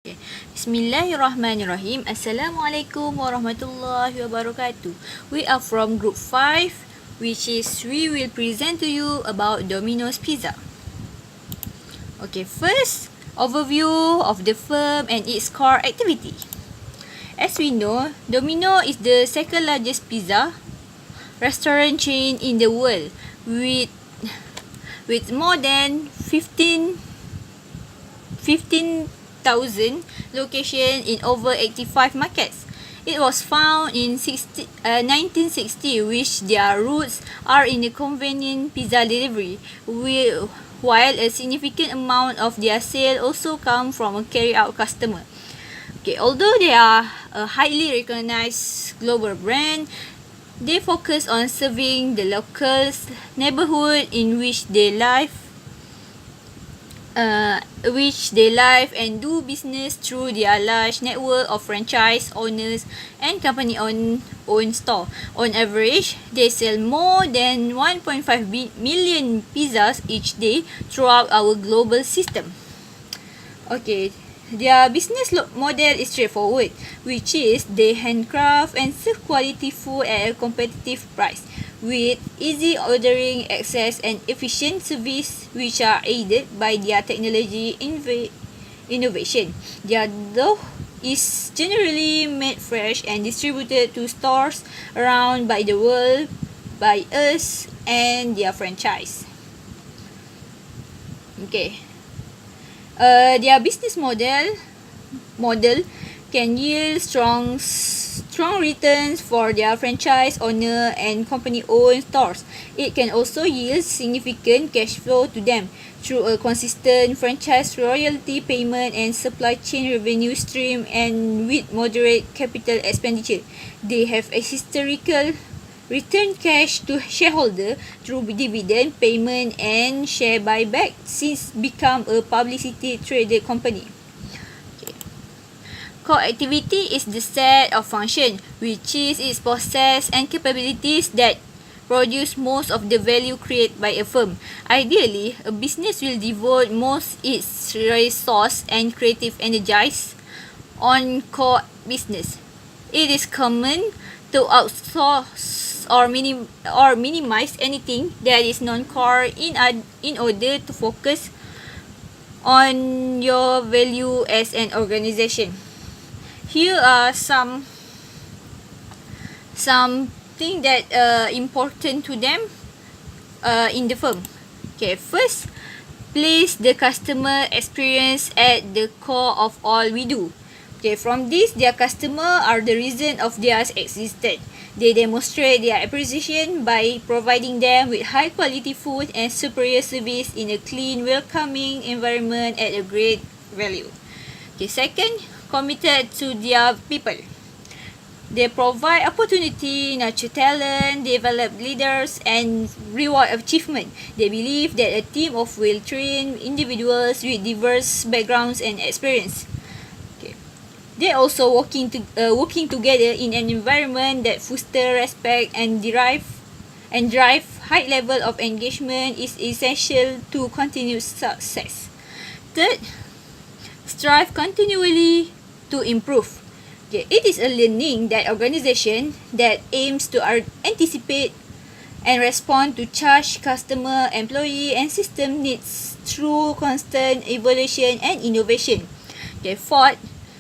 Okay. Bismillahirrahmanirrahim. Assalamualaikum warahmatullahi wabarakatuh. We are from group 5, which is we will present to you about Domino's Pizza. Okay, first, overview of the firm and its core activity. As we know, Domino is the second largest pizza restaurant chain in the world with more than 15,000 locations in over 85 markets. It was founded in 1960, which their roots are in the convenient pizza delivery, while a significant amount of their sales also come from a carry-out customer. Okay, although they are a highly recognized global brand, they focus on serving the local neighborhood in which they live and do business through their large network of franchise owners and company-owned store. On average, they sell more than 1.5 million pizzas each day throughout our global system. Okay, their business model is straightforward, which is they handcraft and serve quality food at a competitive price, with easy ordering access and efficient service, which are aided by their technology innovation. Their dough is generally made fresh and distributed to stores around by the world by us and their franchise. Okay. Their business model can yield strong returns for their franchise owner and company-owned stores. It can also yield significant cash flow to them through a consistent franchise royalty payment and supply chain revenue stream, and with moderate capital expenditure. They have a historical return cash to shareholder through dividend payment and share buyback since become a publicly traded company. Okay. Core activity is the set of function, which is its process and capabilities that produce most of the value created by a firm. Ideally, a business will devote most its resource and creative energies on core business. It is common to outsource or minimize anything that is non-core in order to focus on your value as an organization. Here are some things that important to them in the firm. Okay, first, place the customer experience at the core of all we do. Okay, from this, their customer are the reason of their existence. They demonstrate their appreciation by providing them with high quality food and superior service in a clean, welcoming environment at a great value. Okay, second, committed to their people. They provide opportunity, nurture talent, develop leaders, and reward achievement. They believe that a team of well-trained individuals with diverse backgrounds and experience. They also working together in an environment that fosters respect and drive high level of engagement is essential to continued success. Third, strive continually to improve. Okay, it is a learning that organization that aims to anticipate and respond to change customer, employee, and system needs through constant evolution and innovation. Okay, fourth,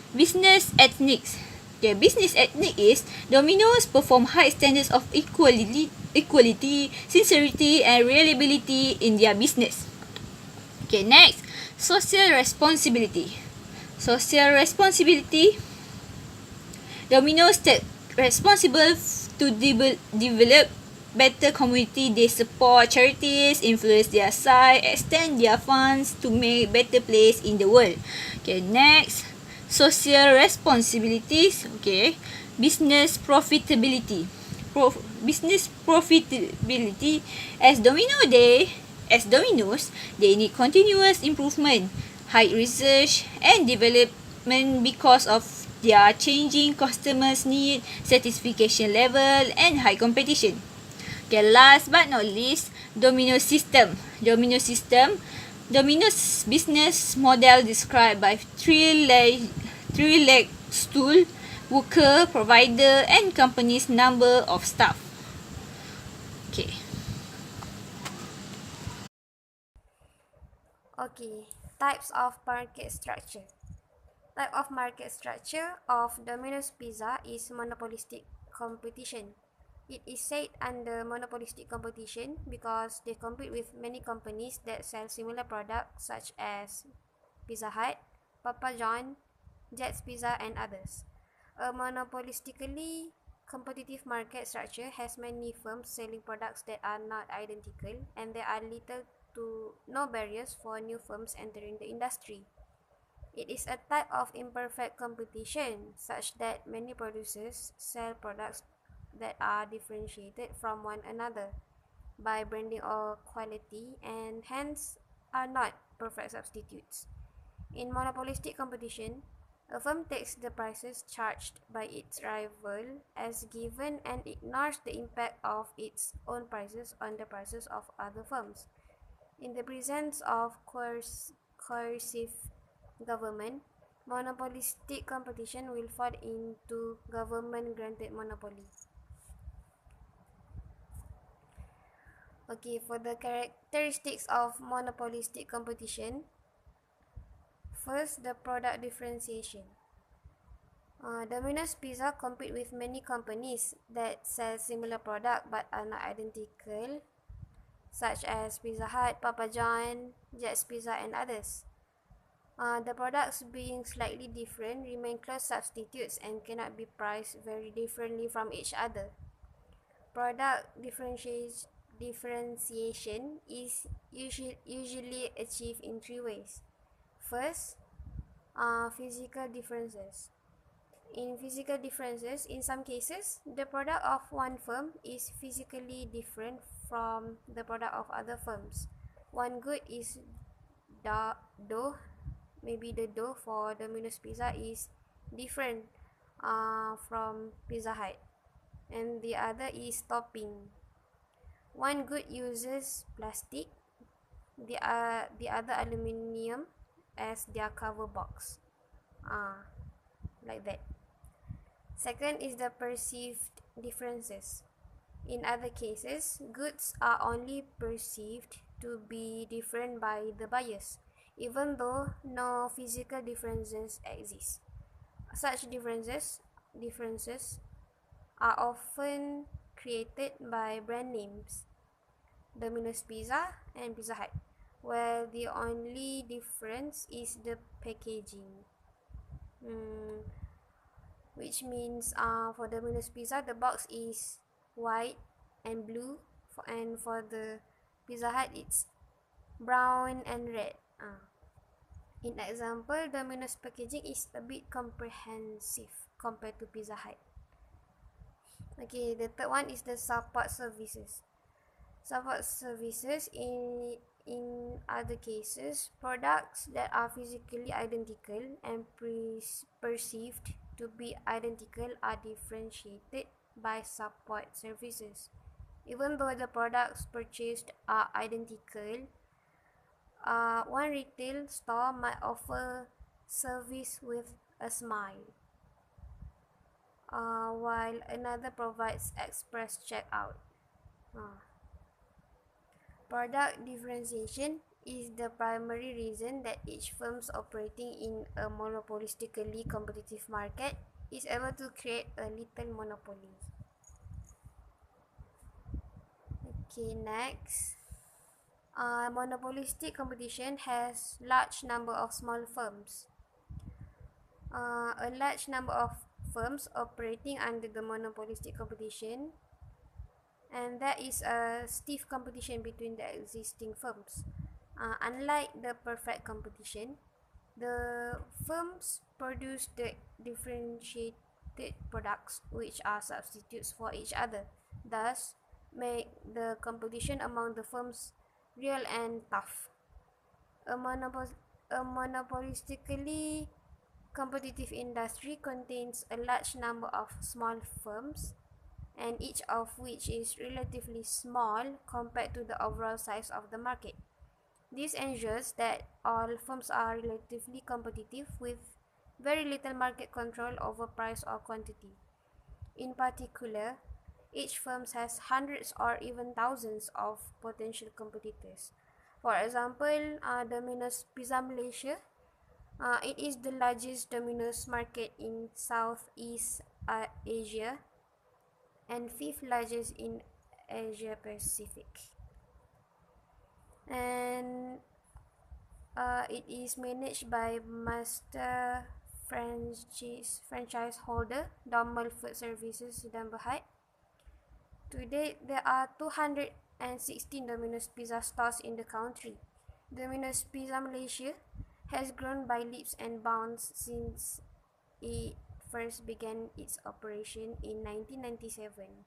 business ethics. Okay, business ethic is Domino's perform high standards of equality, sincerity, and reliability in their business. Okay, next, social responsibility. Social responsibility. Domino's take responsible to develop better community. They support charities, influence their site, extend their funds to make better place in the world. Okay, next, social responsibilities. Okay, business profitability. Business profitability. As Domino's, they need continuous improvement, high research and development because of their changing customers' need, satisfaction level, and high competition. Okay, last but not least, Domino system. Domino system Domino's business model described by three-leg stool, worker, provider, and company's number of staff. Okay. Okay, types of market structure. Type of market structure of Domino's Pizza is monopolistic competition. It is said under monopolistic competition because they compete with many companies that sell similar products such as Pizza Hut, Papa John, Jets Pizza, and others. A monopolistically competitive market structure has many firms selling products that are not identical, and there are little to no barriers for new firms entering the industry. It is a type of imperfect competition, such that many producers sell products that are differentiated from one another by branding or quality and hence are not perfect substitutes. In monopolistic competition, a firm takes the prices charged by its rival as given and ignores the impact of its own prices on the prices of other firms. In the presence of coercive government, monopolistic competition will fall into government-granted monopoly. Okay, for the characteristics of monopolistic competition, first, the product differentiation. Domino's Pizza compete with many companies that sell similar product but are not identical, such as Pizza Hut, Papa John, Jets Pizza, and others. The products being slightly different remain close substitutes and cannot be priced very differently from each other. Product differentiation is usually achieved in three ways. First, physical differences. In physical differences, in some cases, the product of one firm is physically different from the product of other firms. One good is dough. Maybe the dough for Domino's Pizza is different from Pizza Hut, and the other is topping. One good uses plastic, the other aluminium as their cover box. Like that. Second is the perceived differences. In other cases, goods are only perceived to be different by the buyers, even though no physical differences exist. Such differences are often created by brand names, Domino's Pizza and Pizza Hut, where the only difference is the packaging. Mm, which means for Domino's Pizza, the box is white and blue, and for the Pizza Hut, it's brown and red. In example, Domino's packaging is a bit comprehensive compared to Pizza Hut. Okay, the third one is the support services. Support services in other cases, products that are physically identical and perceived to be identical are differentiated by support services. Even though the products purchased are identical, one retail store might offer service with a smile, while another provides express checkout. Product differentiation is the primary reason that each firm operating in a monopolistically competitive market is able to create a little monopoly. Okay, next. Monopolistic competition has large number of small firms. A large number of firms operating under the monopolistic competition, and there is a stiff competition between the existing firms. Unlike the perfect competition, the firms produce the differentiated products which are substitutes for each other, thus make the competition among the firms real and tough. A, a monopolistically competitive industry contains a large number of small firms, and each of which is relatively small compared to the overall size of the market. This ensures that all firms are relatively competitive with very little market control over price or quantity. In particular, each firm has hundreds or even thousands of potential competitors. For example, Domino's Pizza Malaysia, it is the largest Domino's market in Southeast Asia and fifth largest in Asia Pacific. And it is managed by master franchise holder Damal Food Services dan Berhad. Today, there are 216 Domino's Pizza stores in the country. Domino's Pizza Malaysia has grown by leaps and bounds since it first began its operation in 1997.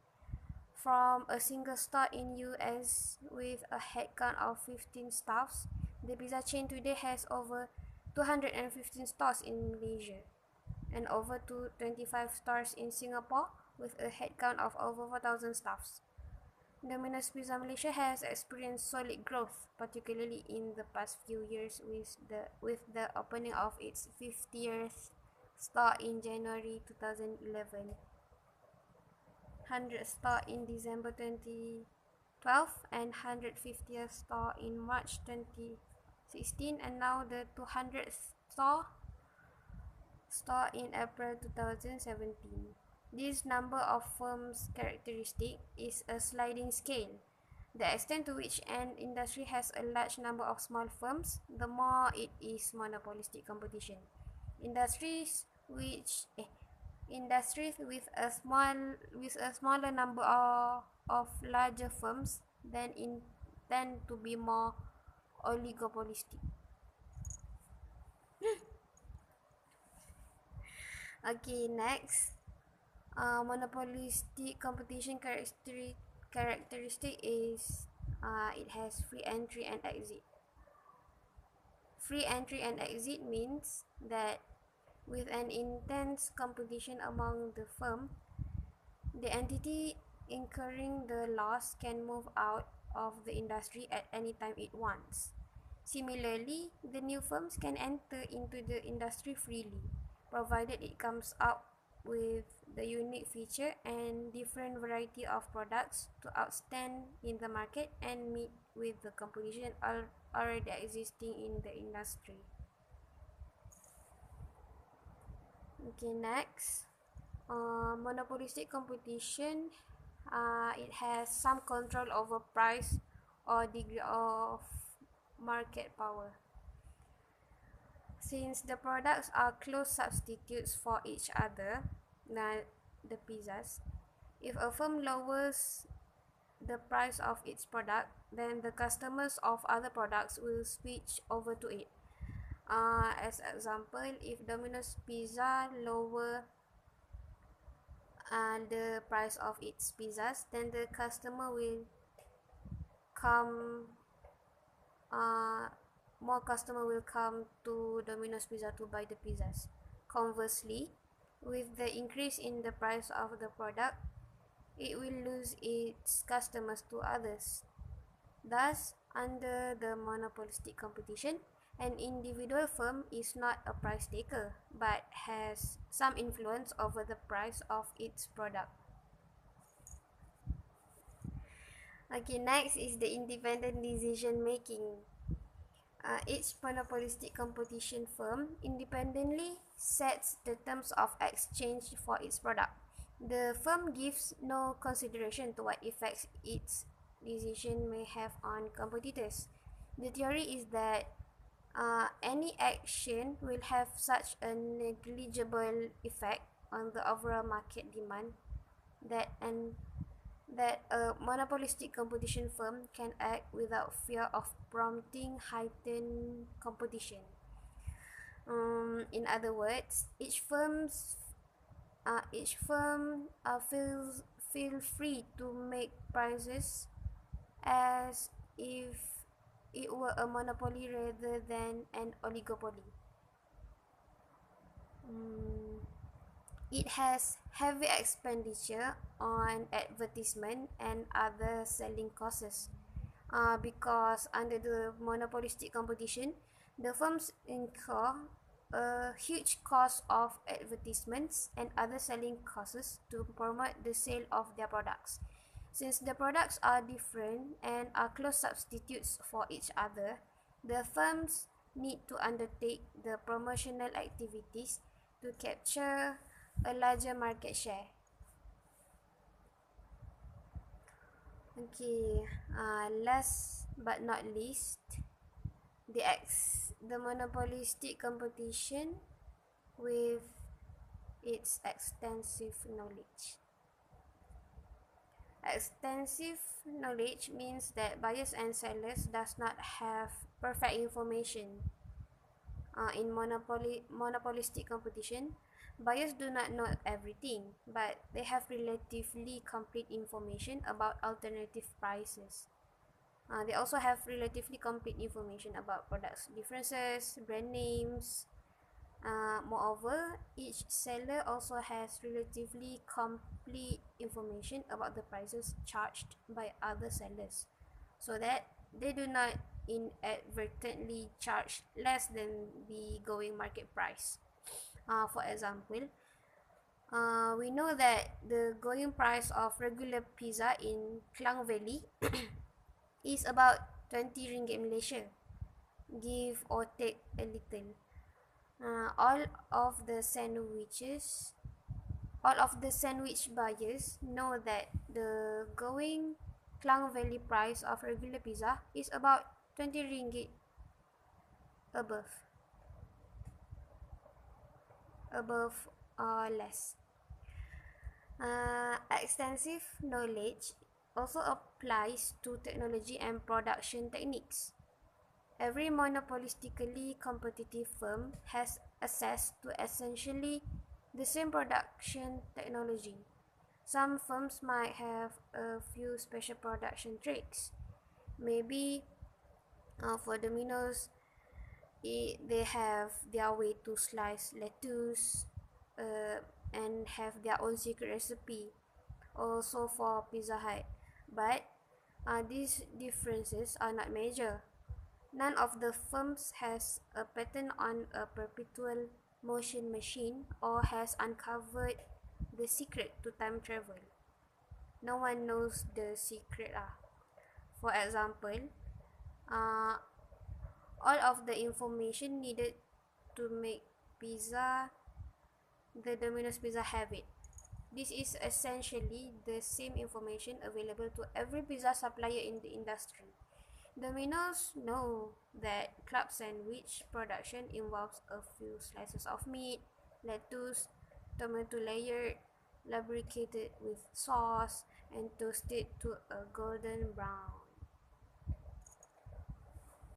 From a single store in US with a headcount of 15 staffs, the pizza chain today has over 215 stores in Malaysia and over 25 stores in Singapore with a headcount of over 4,000 staffs. Domino's Pizza Malaysia has experienced solid growth, particularly in the past few years with the opening of its 50th store in January 2011. 100th store in December 2012 and 150th store in March 2016, and now the 200th store in April 2017. This number of firms characteristic is a sliding scale. The extent to which an industry has a large number of small firms, the more it is monopolistic competition. Industries which industries with a smaller number of larger firms tend to be more oligopolistic. Okay, next, monopolistic competition characteristic is it has free entry and exit. Free entry and exit means that with an intense competition among the firm, the entity incurring the loss can move out of the industry at any time it wants. Similarly, the new firms can enter into the industry freely, provided it comes up with the unique feature and different variety of products to outstand in the market and meet with the competition already existing in the industry. Okay, next, monopolistic competition. It has some control over price or degree of market power. Since the products are close substitutes for each other, the pizzas, if a firm lowers the price of its product, then the customers of other products will switch over to it. As example, if Domino's Pizza lower the price of its pizzas, then the customer will come more customer will come to Domino's Pizza to buy the pizzas. Conversely, with the increase in the price of the product, it will lose its customers to others. Thus, under the monopolistic competition, an individual firm is not a price taker but has some influence over the price of its product. Okay, next is the independent decision making. Each monopolistic competition firm independently sets the terms of exchange for its product. The firm gives no consideration to what effects its decision may have on competitors. The theory is that any action will have such a negligible effect on the overall market demand that a monopolistic competition firm can act without fear of prompting heightened competition. In other words, each firm feel free to make prices as if it were a monopoly rather than an oligopoly. It has heavy expenditure on advertisement and other selling costs. because under the monopolistic competition, the firms incur a huge cost of advertisements and other selling costs to promote the sale of their products. Since the products are different and are close substitutes for each other, the firms need to undertake the promotional activities to capture a larger market share. Okay, last but not least, the monopolistic competition with its extensive knowledge. Extensive knowledge means that buyers and sellers does not have perfect information. In monopolistic competition, buyers do not know everything, but they have relatively complete information about alternative prices. They also have relatively complete information about products differences, brand names. Moreover, each seller also has relatively complete information about the prices charged by other sellers, so that they do not inadvertently charge less than the going market price. For example, we know that the going price of regular pizza in Klang Valley is about 20 ringgit Malaysia, give or take a little. All of the sandwiches, all of the sandwich buyers know that the going Klang Valley price of regular pizza is about 20 ringgit above, above or less. Extensive knowledge also applies to technology and production techniques. Every monopolistically competitive firm has access to essentially the same production technology. Some firms might have a few special production tricks. Maybe for Domino's, they have their way to slice lettuce and have their own secret recipe. Also for Pizza Hut, but these differences are not major. None of the firms has a patent on a perpetual motion machine or has uncovered the secret to time travel. No one knows the secret. For example, uh, all of the information needed to make pizza, the Domino's Pizza have it. This is essentially the same information available to every pizza supplier in the industry. Domino's know that club sandwich production involves a few slices of meat, lettuce, tomato layered, lubricated with sauce, and toasted to a golden brown.